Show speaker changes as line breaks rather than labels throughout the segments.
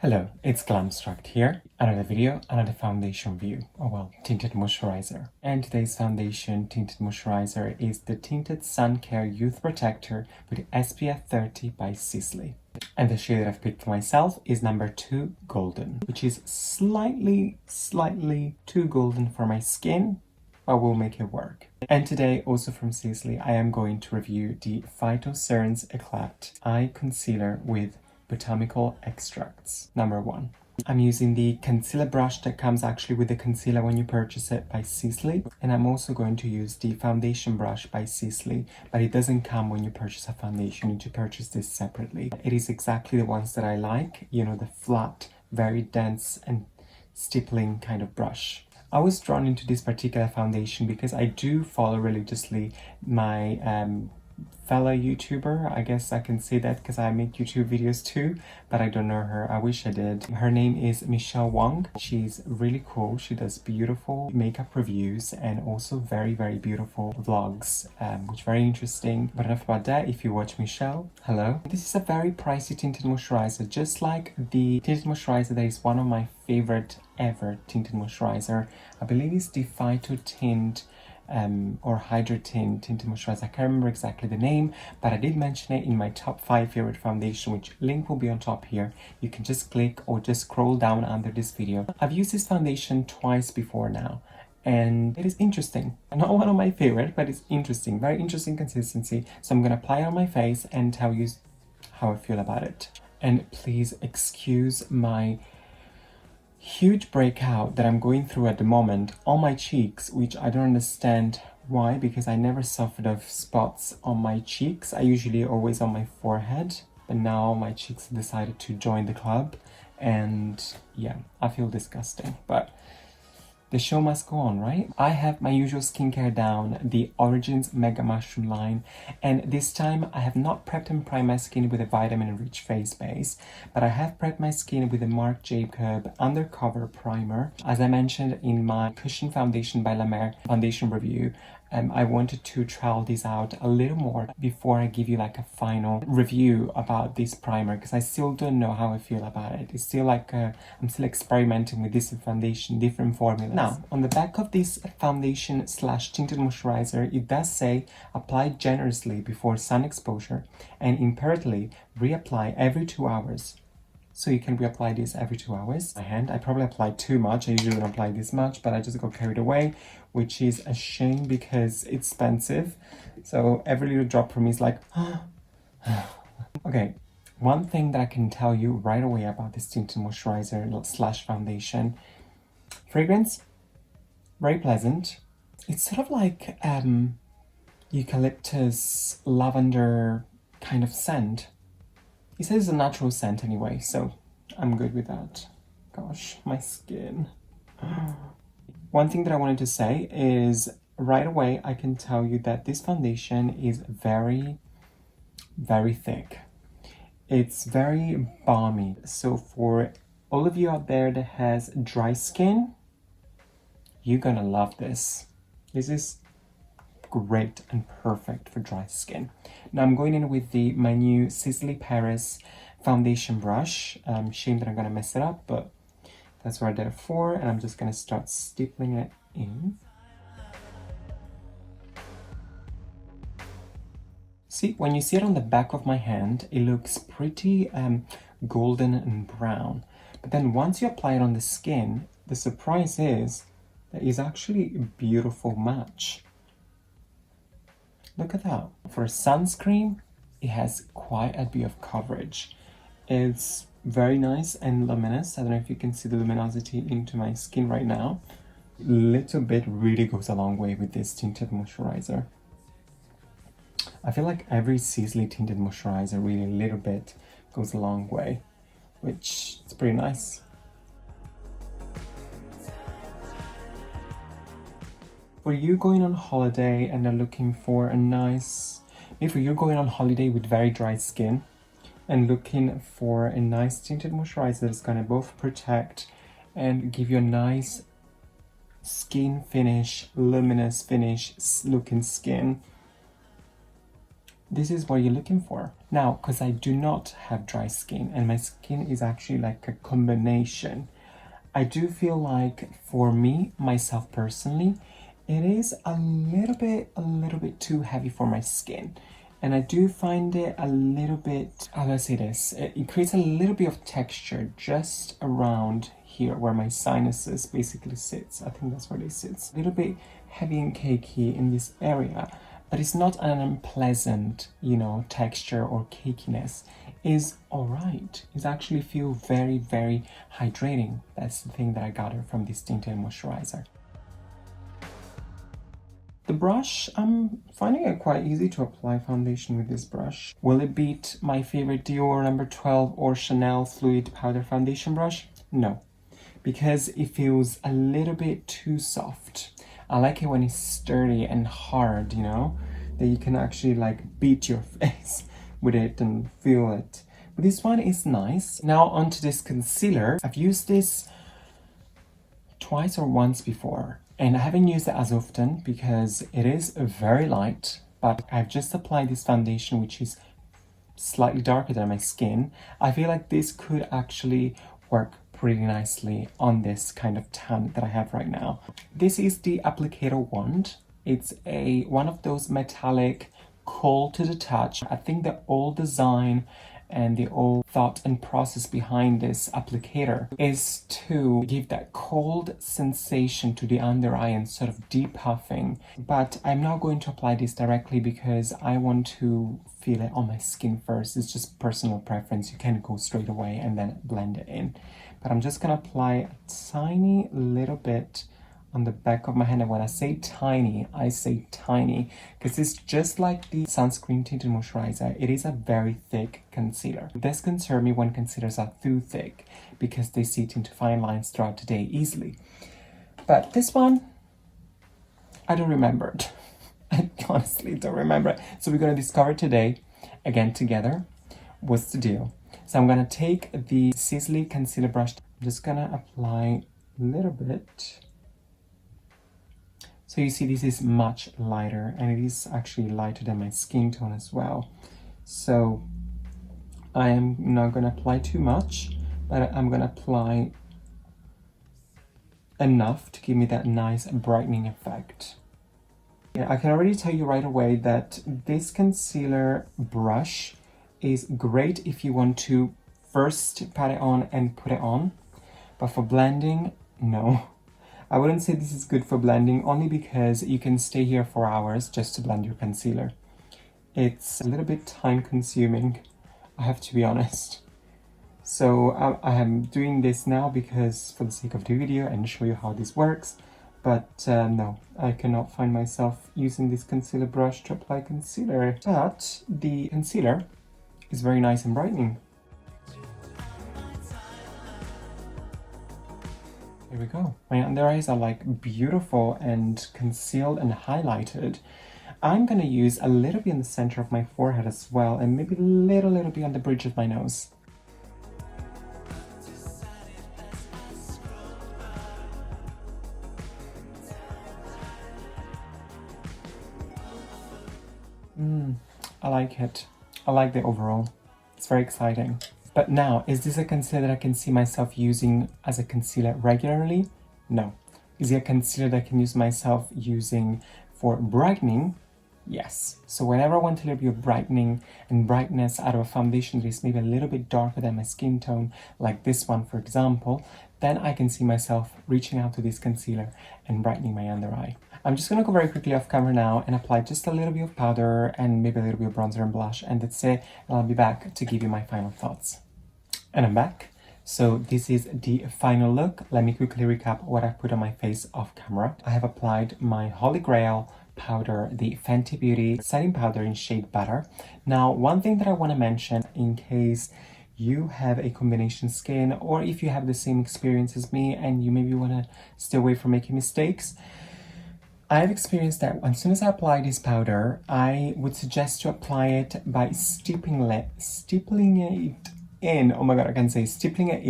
Hello, it's Glamstract here. Another video, another foundation review. Oh well, tinted moisturizer. And today's foundation tinted moisturizer is the Tinted Sun Care Youth Protector with SPF 30 by Sisley. And the shade that I've picked for myself is number 2 Golden, which is slightly too golden for my skin, but we'll make it work. And today, also from Sisley, I am going to review the PHYTO-CERNES ECLAT Eye Concealer with botanical extracts. Number 1. I'm using the concealer brush that comes actually with the concealer when you purchase it by Sisley, and I'm also going to use the foundation brush by Sisley, but it doesn't come when you purchase a foundation. You need to purchase this separately. It is exactly the ones that I like, you know, the flat, very dense and stippling kind of brush. I was drawn into this particular foundation because I do follow religiously my fellow YouTuber. I guess I can say that because I make YouTube videos too, but I don't know her. I wish I did. Her name is Michelle Wong. She's really cool. She does beautiful makeup reviews and also very beautiful vlogs, which is very interesting. But enough about that. If you watch Michelle, hello. This is a very pricey tinted moisturizer, just like the tinted moisturizer that is one of my favorite ever tinted moisturizer. I believe it's the Phyto Tint or hydrating tinted moisturizer. I can't remember exactly the name, but I did mention it in my top 5 favorite foundation, which link will be on top here. You can just click or just scroll down under this video. I've used this foundation twice before now, and it is interesting. Not one of my favorite, but it's interesting. Very interesting consistency. So I'm gonna apply it on my face and tell you how I feel about it. And please excuse my huge breakout that I'm going through at the moment on my cheeks, which I don't understand why, because I never suffered of spots on my cheeks. I usually always on my forehead, but now my cheeks decided to join the club, and yeah, I feel disgusting, but the show must go on, right? I have my usual skincare down, the Origins Mega Mushroom line, and this time I have not prepped and primed my skin with a vitamin-rich face base, but I have prepped my skin with a Marc Jacob Undercover Primer. As I mentioned in my Cushion Foundation by La Mer foundation review, I wanted to trial this out a little more before I give you like a final review about this primer, because I still don't know how I feel about it. It's still like I'm still experimenting with this foundation, different formulas. Now, on the back of this foundation slash tinted moisturizer, it does say apply generously before sun exposure and imperatively reapply every 2 hours. So you can reapply this every 2 hours. My hand, I probably applied too much. I usually don't apply this much, but I just got carried away, which is a shame because it's expensive. So every little drop for me is like, okay. One thing that I can tell you right away about this tinted moisturizer slash foundation, fragrance, very pleasant. It's sort of like eucalyptus, lavender kind of scent. It says it's a natural scent anyway, so I'm good with that. Gosh, my skin. One thing that I wanted to say is right away I can tell you that this foundation is very thick. It's very balmy. So for all of you out there that has dry skin, you're gonna love this. This is great and perfect for dry skin. Now I'm going in with my new Sisley Paris foundation brush. Shame that I'm gonna mess it up, but that's what I did it for, and I'm just gonna start stippling it in. See, when you see it on the back of my hand, it looks pretty golden and brown. But then once you apply it on the skin, the surprise is that it's actually a beautiful match. Look at that. For a sunscreen, it has quite a bit of coverage. It's very nice and luminous. I don't know if you can see the luminosity into my skin right now. Little bit really goes a long way with this tinted moisturizer. I feel like every Sisley tinted moisturizer really a little bit goes a long way, which is pretty nice. For you going on holiday and are looking for a nice, maybe you're going on holiday with very dry skin and looking for a nice tinted moisturizer that's gonna both protect and give you a nice skin finish, luminous finish looking skin, this is what you're looking for. Now, because I do not have dry skin and my skin is actually like a combination, I do feel like for me, myself personally, it is a little bit too heavy for my skin. And I do find it a little bit, how do I say this? It creates a little bit of texture just around here where my sinuses basically sits. I think that's where they sit. A little bit heavy and cakey in this area, but it's not an unpleasant, you know, texture or cakiness. Is all right. It actually feel very, very hydrating. That's the thing that I got from this tinted moisturizer. The brush, I'm finding it quite easy to apply foundation with this brush. Will it beat my favorite Dior number 12 or Chanel Fluid Powder Foundation brush? No, because it feels a little bit too soft. I like it when it's sturdy and hard, you know, that you can actually like beat your face with it and feel it. But this one is nice. Now onto this concealer. I've used this twice or once before, and I haven't used it as often because it is very light, but I've just applied this foundation which is slightly darker than my skin. I feel like this could actually work pretty nicely on this kind of tan that I have right now. This is the applicator wand. It's one of those metallic, cold to the touch. I think the old design and the old thought and process behind this applicator is to give that cold sensation to the under eye and sort of depuffing. But I'm not going to apply this directly because I want to feel it on my skin first. It's just personal preference. You can go straight away and then blend it in. But I'm just gonna apply a tiny little bit on the back of my hand. And when I say tiny, I say tiny because it's just like the sunscreen tinted moisturizer. It is a very thick concealer. This concerns me when concealers are too thick because they sit into fine lines throughout the day easily. But this one, I don't remember it. I honestly don't remember it. So we're gonna discover today, again together, what's the deal. So I'm gonna take the Sisley concealer brush. I'm just gonna apply a little bit. So you see this is much lighter and it is actually lighter than my skin tone as well. So I am not going to apply too much, but I'm going to apply enough to give me that nice brightening effect. Yeah, I can already tell you right away that this concealer brush is great if you want to first pat it on and put it on, but for blending, no. I wouldn't say this is good for blending only because you can stay here for hours just to blend your concealer. It's a little bit time consuming, I have to be honest. So I am doing this now because for the sake of the video and show you how this works. But no, I cannot find myself using this concealer brush to apply concealer. But the concealer is very nice and brightening. Here we go. My under eyes are like beautiful and concealed and highlighted. I'm gonna use a little bit in the center of my forehead as well, and maybe a little bit on the bridge of my nose. I like it. I like the overall. It's very exciting. But now, is this a concealer that I can see myself using as a concealer regularly? No. Is it a concealer that I can use myself using for brightening? Yes. So whenever I want a little bit of brightening and brightness out of a foundation that is maybe a little bit darker than my skin tone, like this one for example, then I can see myself reaching out to this concealer and brightening my under eye. I'm just gonna go very quickly off camera now and apply just a little bit of powder and maybe a little bit of bronzer and blush, and that's it. And I'll be back to give you my final thoughts. And I'm back. So this is the final look. Let me quickly recap what I put on my face off camera. I have applied my Holy Grail powder, the Fenty Beauty setting powder in shade Butter. Now, one thing that I want to mention in case you have a combination skin, or if you have the same experience as me and you maybe want to stay away from making mistakes, I've experienced that as soon as I apply this powder, I would suggest to apply it by stippling it in. Oh my god, I can say stippling it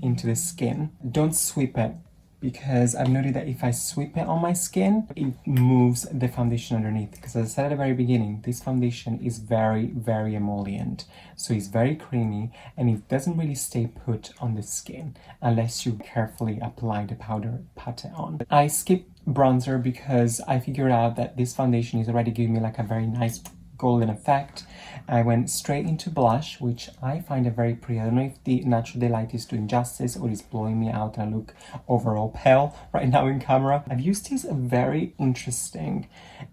into the skin. Don't sweep it. because I've noted that if I sweep it on my skin, it moves the foundation underneath. Because as I said at the very beginning, this foundation is very, very emollient. So it's very creamy and it doesn't really stay put on the skin unless you carefully apply the powder, pat it on. I skipped bronzer because I figured out that this foundation is already giving me like a very nice golden effect. I went straight into blush, which I find it very pretty. I don't know if the natural daylight is doing justice or is blowing me out and I look overall pale right now in camera. I've used this very interesting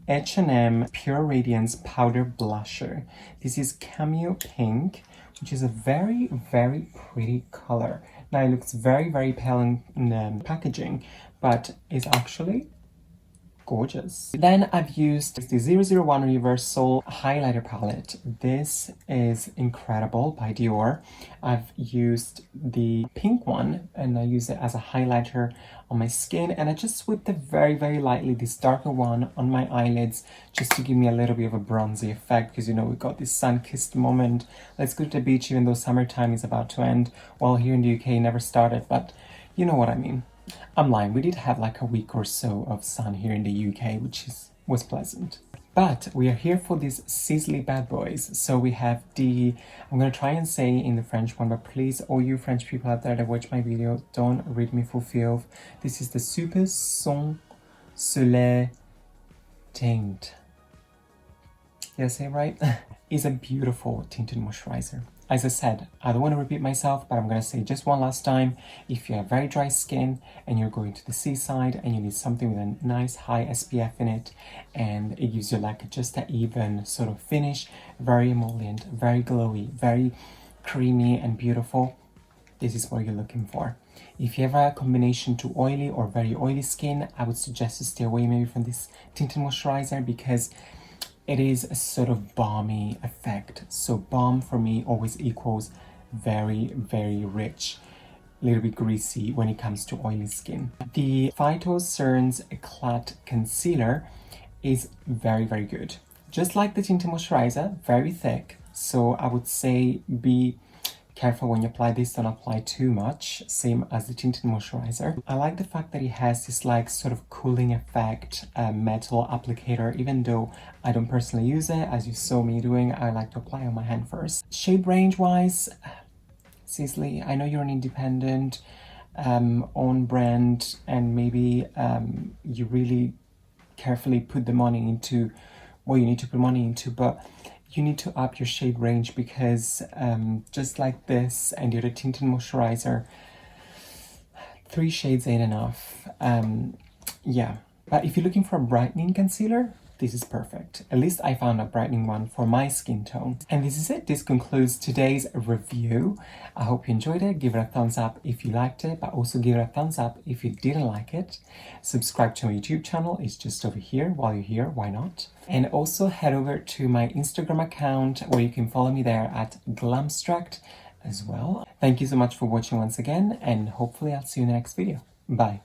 H&M Pure Radiance powder blusher. This is Cameo Pink, which is a very, very pretty color. Now it looks very, very pale in the packaging, but it's actually gorgeous. Then I've used the 001 Universal Highlighter Palette. This is incredible, by Dior. I've used the pink one and I use it as a highlighter on my skin, and I just swept it very, very lightly, this darker one, on my eyelids just to give me a little bit of a bronzy effect, because you know we got this sun-kissed moment. Let's go to the beach even though summertime is about to end. Well, here in the UK never started, but you know what I mean. I'm lying, we did have like a week or so of sun here in the UK, which was pleasant. But we are here for these Sisley bad boys. So we have the, I'm gonna try and say in the French one, but please, all you French people out there that watch my video, don't read me for filth. This is the SOIN SOLAIRE Tinted. Did I say it right? It's a beautiful tinted moisturizer. As I said, I don't want to repeat myself, but I'm going to say just one last time. If you have very dry skin and you're going to the seaside and you need something with a nice high SPF in it, and it gives you like just an even sort of finish, very emollient, very glowy, very creamy and beautiful, this is what you're looking for. If you have a combination to oily or very oily skin, I would suggest to stay away maybe from this tinted moisturizer, because it is a sort of balmy effect. So balm for me always equals very, very rich, a little bit greasy when it comes to oily skin. The PHYTO-CERNES ECLAT concealer is very, very good. Just like the tinted moisturizer, very thick. So I would say be careful when you apply this, don't apply too much, same as the tinted moisturizer. I like the fact that it has this like sort of cooling effect metal applicator, even though I don't personally use it. As you saw me doing, I like to apply on my hand first. Shade range wise, Sisley, I know you're an independent, own brand, and maybe you really carefully put the money into what you need to put money into, but you need to up your shade range, because just like this and the other tinted moisturizer, 3 shades ain't enough. Yeah, but if you're looking for a brightening concealer, this is perfect. At least I found a brightening one for my skin tone. And this is it. This concludes today's review. I hope you enjoyed it. Give it a thumbs up if you liked it, but also give it a thumbs up if you didn't like it. Subscribe to my YouTube channel. It's just over here. While you're here, why not? And also head over to my Instagram account, where you can follow me there at Glamstract as well. Thank you so much for watching once again, and hopefully I'll see you in the next video. Bye.